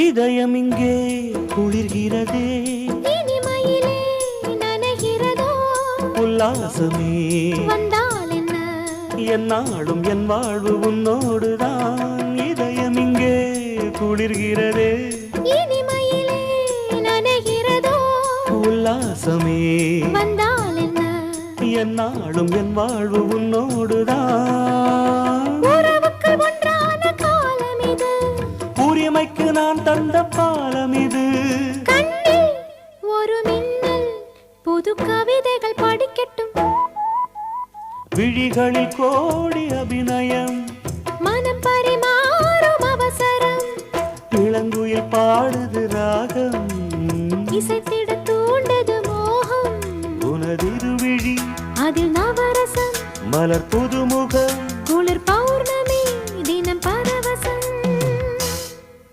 இதயம் இங்கே குளிர்கிறதே, இனிமையிலே நனைகிறதோ, உல்லாசமே வந்தால் என்ன, என்னாலும் என் வாழ்வு உன்னோடுதான். இதயம் இங்கே குளிர்கிறதே, இனிமையிலே நனைகிறதோ, உல்லாசமே வந்தால் என்ன, என்னாலும் என் வாழ்வு உன்னோடுதான். உறவுக்கு ஒன்றான காலம் இது, உரிமைக்கு நான் தந்த பாலம் இது. கண்ணில் ஒரு மின்னல், புது கவிதைகள் படிக்கட்டும், விழிகளில் கோடி அபிநயம், மனம் பரிமாறும் அவசரம், இளங்குயில் பாடுது ராகம், இசைத்திட தூண்டது மோகம், உனதிருவிழி அதில் நவரசம், மலர் புதுமுகம்,